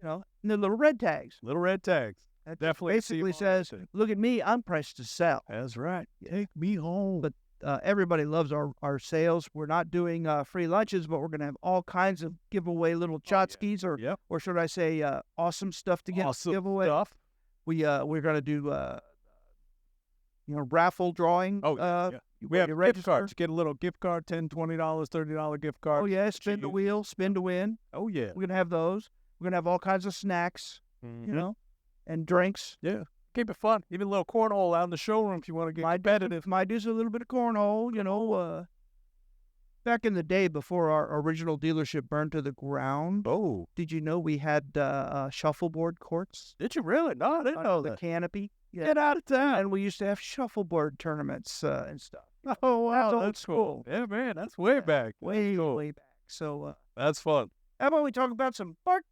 and they're little red tags. Little red tags. That just Definitely see basically them on says, everything. look at me, I'm priced to sell. That's right. Take me home. But everybody loves our sales. We're not doing free lunches, but we're going to have all kinds of giveaway little chotskis, Yep. or should I say, awesome stuff to get Awesome giveaway. stuff. We're going to do raffle drawing. Oh, yeah. We have you gift register. cards. You get a little gift card, $10, $20, $30 gift card. Oh yeah, spin the you- wheel, spin to win. Oh, yeah. We're going to have those. We're going to have all kinds of snacks, and drinks. Yeah. Keep it fun. Even a little cornhole out in the showroom if you want to get competitive. Might do a little bit of cornhole. Back in the day, before our original dealership burned to the ground, Oh. did you know we had shuffleboard courts Did you really? No, I didn't under know the that. canopy? Yeah. Get out of town. And we used to have shuffleboard tournaments and stuff. Oh, wow. old That's school. cool. Yeah, man. That's way back. Way, That's cool. way back. So That's fun. how about we talk about some part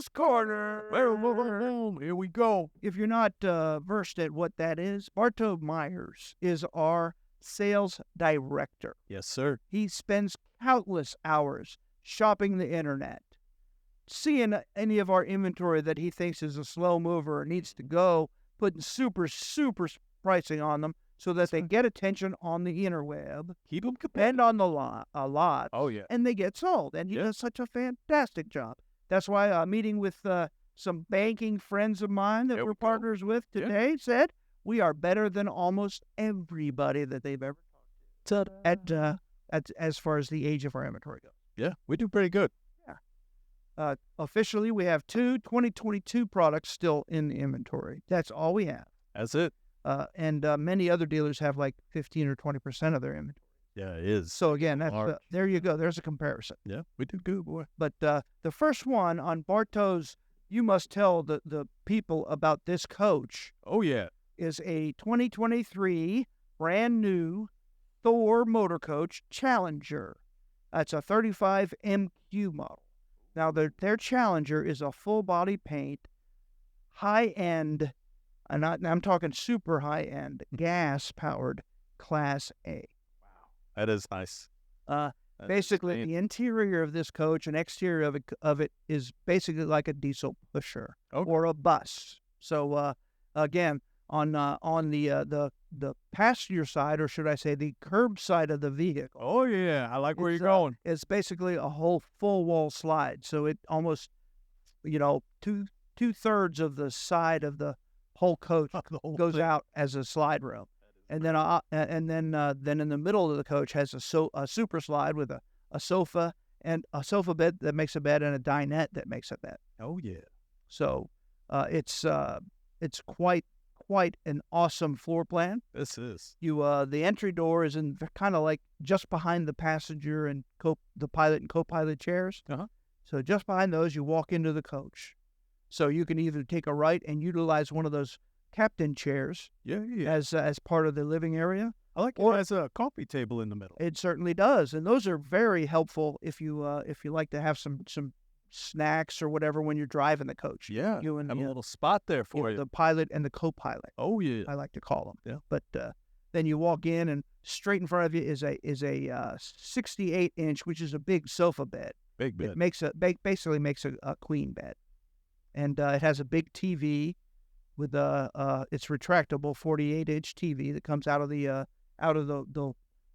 Bartow's Corner. Here we go. If you're not versed at what that is, Bartow Myers is our sales director. Yes, sir. He spends countless hours shopping the internet, seeing any of our inventory that he thinks is a slow mover or needs to go, putting super pricing on them so that they get attention on the interweb, Keep them and on the a lot, Oh, yeah. and they get sold. And he does such a fantastic job. That's why meeting with some banking friends of mine that There we're we go. partners with today said we are better than almost everybody that they've ever talked to at as far as the age of our inventory goes. Yeah, we do pretty good. Officially, we have 2022 products still in the inventory. That's all we have. That's it. And many other dealers have like 15 or 20% of their inventory. Yeah, it is. So again, that's Large. there you go. There's a comparison. Yeah, we do good, boy. But the first one on Bartow's, you must tell the people about this coach, Oh, yeah. is a 2023 brand new Thor motor coach Challenger. That's a 35 MQ model. Now their Challenger is a full body paint, high end, and I'm talking super high end, gas powered Class A. That is nice. That is Basically, neat. the interior of this coach and exterior of it is basically like a diesel pusher Okay. or a bus. So again, on the passenger side, or should I say the curb side of the vehicle, Oh, yeah. I like where It's, you're going. it's basically a whole full wall slide. So it almost, two-thirds of the side of the whole coach The whole goes thing. out as a slide room. And then in the middle of the coach has a super slide with a sofa and a sofa bed that makes a bed and a dinette that makes a bed. Oh, yeah. So it's quite an awesome floor plan. This is. The entry door is in kind of like just behind the passenger and the pilot and co-pilot chairs. Uh-huh. So just behind those, you walk into the coach. So you can either take a right and utilize one of those captain chairs Yeah, yeah. as part of the living area. I like it or- has a coffee table in the middle. It certainly does, and those are very helpful if you like to have some snacks or whatever when you're driving the coach. Yeah. You and have a the, little spot there for you. the pilot and the co-pilot, Oh, yeah. I like to call them. Yeah. But then you walk in, and straight in front of you is a 68-inch, which is a big sofa bed. Big bed. It makes basically makes a queen bed, and it has a big TV with it's retractable 48-inch TV that comes out of the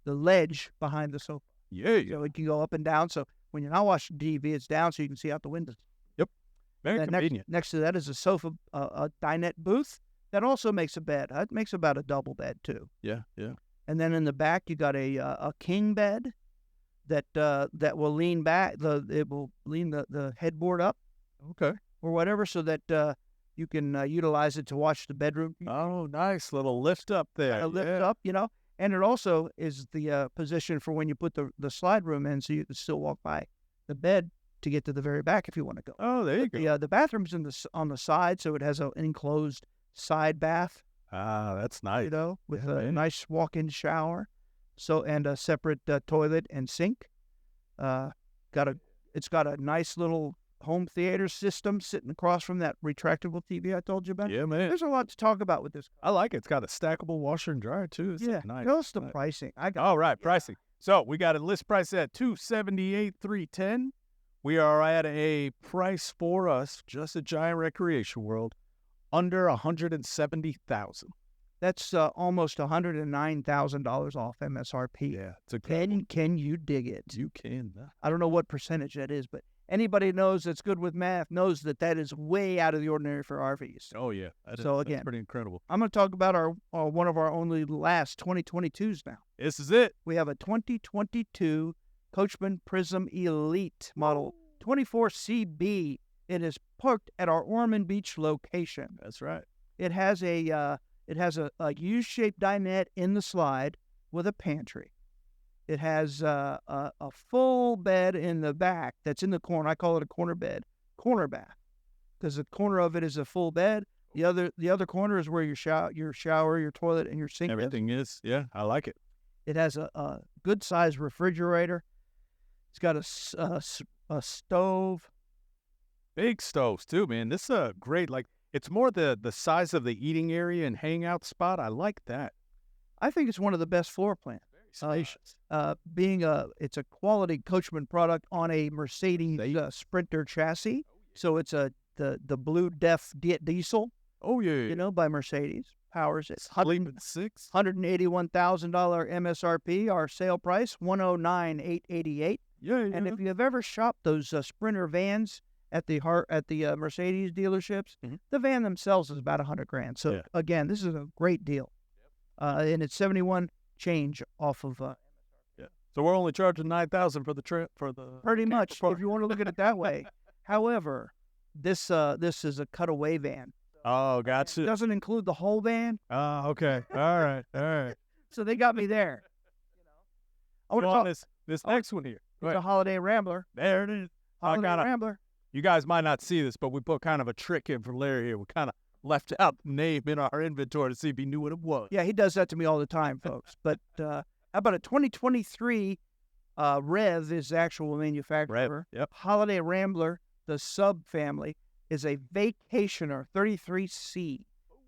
ledge behind the sofa. Yeah, yeah. So it can go up and down. So when you're not watching TV, it's down so you can see out the window. Very Then convenient. Next to that is a sofa, a dinette booth that also makes a bed. It makes about a double bed too. Yeah, yeah. And then in the back you got a king bed that will lean back. It will lean the headboard up Okay. or whatever, so that you can utilize it to watch the bedroom. Oh, nice. Little lift up there. Lift Yeah. up, and it also is the position for when you put the slide room in, so you can still walk by the bed to get to the very back if you want to go. Oh, there you go. The bathroom's on the side, so it has an enclosed side bath, Ah, that's nice. with Yeah, a man. nice walk-in shower, and a separate toilet and sink. It's got a nice little home theater system sitting across from that retractable TV I told you about. Yeah, man. There's a lot to talk about with this. I like it. It's got a stackable washer and dryer, too. It's Yeah, nice. tell us the Nice. pricing. I got All right, pricing. So we got a list price at $278,310. We are at a price for us, just a Giant Recreation World, under $170,000. That's almost $109,000 off MSRP. Yeah, it's a Can you dig it? You can. I don't know what percentage that is, but anybody knows that's good with math knows that is way out of the ordinary for RVs. Oh yeah. That's again- pretty incredible. I'm going to talk about our one of our only last 2022s now. This is it. We have a 2022 Coachman Prism Elite Model 24CB. It is parked at our Ormond Beach location. That's right. It has a U-shaped dinette in the slide with a pantry. It has a full bed in the back that's in the corner. I call it a corner bath, because the corner of it is a full bed. The other corner is where your shower, your toilet, and your sink is. Everything is. Yeah, I like it. It has a good sized refrigerator. It's got a stove. Big stoves too, man. This is a great, like, it's more the size of the eating area and hangout spot. I like that. I think it's one of the best floor plans. Very spacious. It's a quality Coachman product on a Mercedes Sprinter chassis. So it's the Blue Def diesel, by Mercedes. Powers it. Sleeping six. $181,000 MSRP. Our sale price $109,888. Yeah. And if you have ever shopped those Sprinter vans at the Mercedes dealerships, the van themselves is about $100,000. So again, this is a great deal. And it's 71 change off of. So we're only charging $9,000 for the trip for the. Pretty much, if you want to look at it that way. However, this is a cutaway van. Oh, gotcha. It doesn't include the whole van. Oh, okay. All right. So they got me there. I want to talk this next one here. It's a Holiday Rambler. There it is. Holiday Rambler. You guys might not see this, but we put kind of a trick in for Larry here. We kind of left out the name in our inventory to see if he knew what it was. Yeah, he does that to me all the time, folks. But how about a 2023 Rev is the actual manufacturer. Yep. Holiday Rambler, the sub-family, is a Vacationer 33C,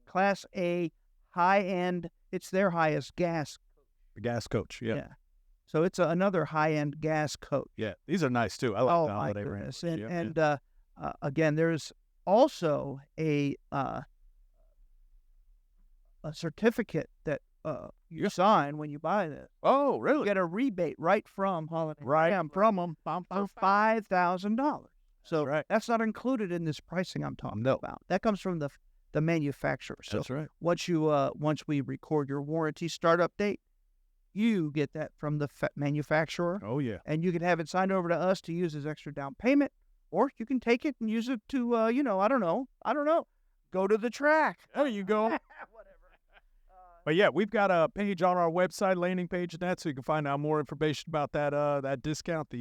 Class A, high-end. It's their highest gas. The gas coach, yeah. So it's another high-end gas coach. Yeah, these are nice, too. I like the Holiday goodness. Ramblers. And again, there's also a certificate that you sign when you buy this. Oh, You really? get a rebate right from Holiday Right Rambler from them. for $5,000. So right. that's not included in this pricing I'm talking about. That comes from the manufacturer. So That's right. once we record your warranty startup date, you get that from the manufacturer. Oh, yeah. And you can have it signed over to us to use as extra down payment, or you can take it and use it to, I don't know, go to the track. There you go. Whatever. But yeah, we've got a page on our website, landing page and that, so you can find out more information about that discount.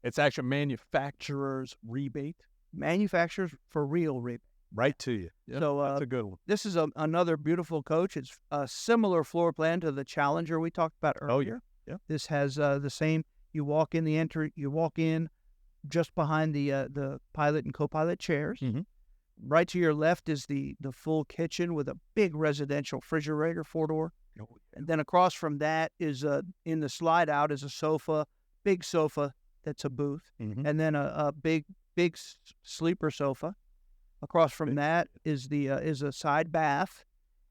It's actually manufacturer's rebate. Manufacturers for real rebate. Right to you. Yep, So that's a good one. this is another beautiful coach. It's a similar floor plan to the Challenger we talked about earlier. Yeah. This has the same. You walk in just behind the pilot and co-pilot chairs. Mhm. Right to your left is the full kitchen with a big residential refrigerator, 4-door. Oh, And then across from that is in the slide out is a sofa, big sofa that's a booth, Mhm. and then a big sleeper sofa. Across from that is a side bath,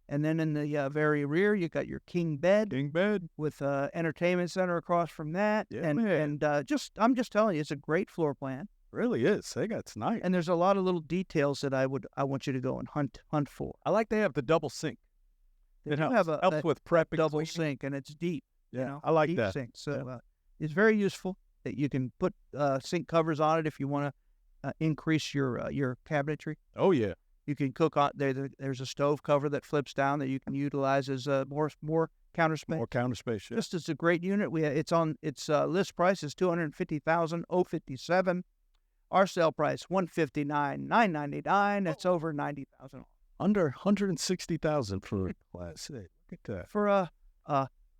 and then in the very rear you got your king bed King bed. with entertainment center across from that. Yeah, and man. I'm just telling you, it's a great floor plan, Really is. Hey, that's nice. and there's a lot of little details that I want you to go and hunt for. I like they have the double sink. They It do helps. have a helps with prepping. double cleaning. sink, and it's deep. Yeah, I like deep that. sink. So it's very useful. That you can put sink covers on it if you want to increase your cabinetry. Oh, yeah. You can cook on there. There's a stove cover that flips down that you can utilize as more counter space. More counter space. Yeah. Just as a great unit. Its list price is $250,057. Our sale price $159,999. That's over $90,000 Under $160,000 for Class A. Look at that. for a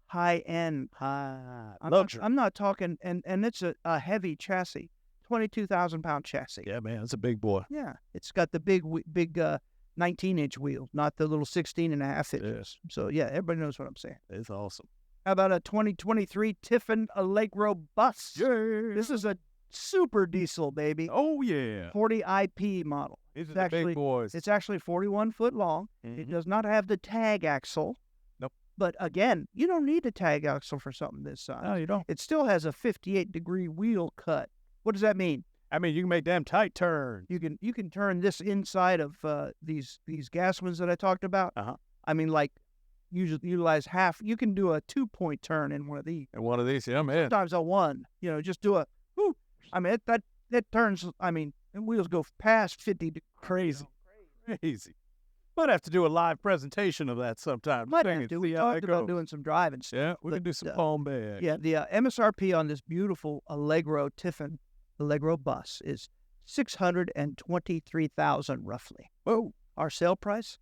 high end. Luxury. I'm not talking, and it's a heavy chassis, 22,000-pound chassis. Yeah, man, that's a big boy. Yeah, it's got the big 19-inch wheels, not the little 16.5 inches. Yes. So yeah, everybody knows what I'm saying. It's awesome. How about a 2023 Tiffin Allegro bus? Yeah. This is a super diesel, baby. Oh, yeah. 40 IP model. These are It's the big boys. It's actually 41 foot long. It Mhm. does not have the tag axle. Nope. But again, you don't need a tag axle for something this size. No, you don't. It still has a 58-degree wheel cut. What does that mean? I mean, you can make them tight turns. You can turn this inside of these gas ones that I talked about. Uh-huh. I mean, like utilize half. You can do a 2-point turn in one of these. And one of these, yeah, man. Sometimes a 1. Just do a. Whoo. I mean, that turns. I mean, the wheels go past 50 degrees. Crazy. Crazy. Might have to do a live presentation of that sometime. Might Dang have it, to. see We how talked that about goes. doing some driving stuff. Yeah, we but, can do some palm bag. Yeah, the MSRP on this beautiful Allegro Tiffin Allegro bus is $623,000 roughly. Whoa. Our sale price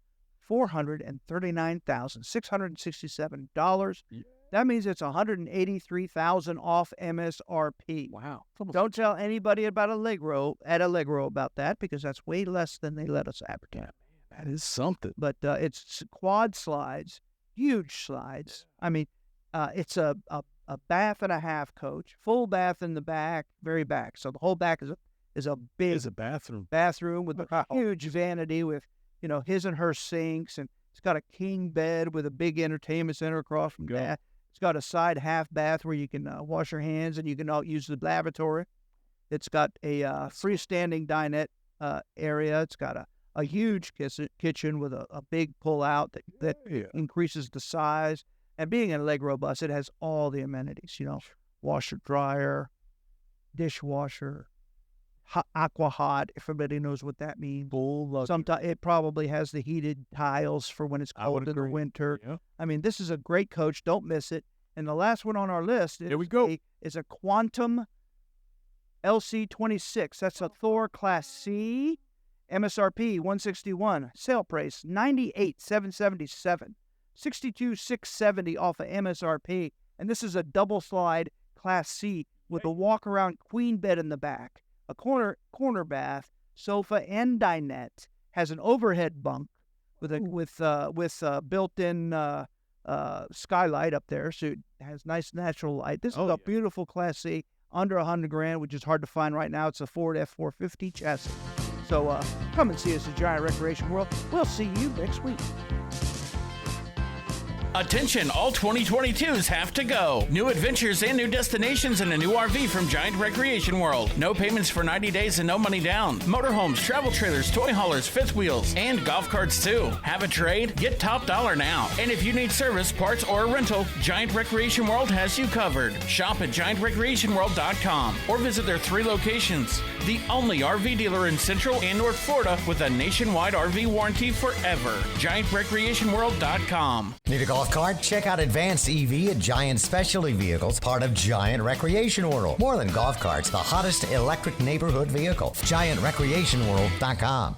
$439,667. Yeah. That means it's $183,000 off MSRP. Wow. Don't tell anybody about Allegro about that, because that's way less than they let us advertise. That is something. But it's quad slides, huge slides. I mean, it's a bath and a half coach, full bath in the back, very back. So the whole back is a big It's a bathroom. with a huge vanity with, his and her sinks, and it's got a king bed with a big entertainment center across from that. It's got a side half bath where you can wash your hands, and you can use the lavatory. It's got a freestanding dinette area. It's got a huge kitchen with a big pull-out that increases the size. And being an Allegro bus, it has all the amenities, washer, dryer, dishwasher, aqua hot, if everybody knows what that means. Sometimes it probably has the heated tiles for when it's cold in the winter. Yeah. I mean, this is a great coach. Don't miss it. And the last one on our list is a Quantum LC26. That's a Thor Class C, MSRP $161, sale price $98,777, $62,670 off of MSRP. And this is a double slide Class C with a walk-around queen bed in the back, a corner bath, sofa, and dinette. Has an overhead bunk with a built-in skylight up there, so it has nice natural light. This is a beautiful Class C, under $100,000, which is hard to find right now. It's a Ford F450 chassis. So come and see us at Giant Recreation World. We'll see you next week. Attention, all 2022s have to go. New adventures and new destinations in a new RV from Giant Recreation World. No payments for 90 days and no money down. Motorhomes, travel trailers, toy haulers, fifth wheels, and golf carts too. Have a trade? Get top dollar now. And if you need service, parts, or a rental, Giant Recreation World has you covered. Shop at GiantRecreationWorld.com or visit their 3 locations. The only RV dealer in Central and North Florida with a nationwide RV warranty forever. GiantRecreationWorld.com. Need a golf cart? Check out Advanced EV at Giant Specialty Vehicles, part of Giant Recreation World. More than golf carts, the hottest electric neighborhood vehicle. GiantRecreationWorld.com.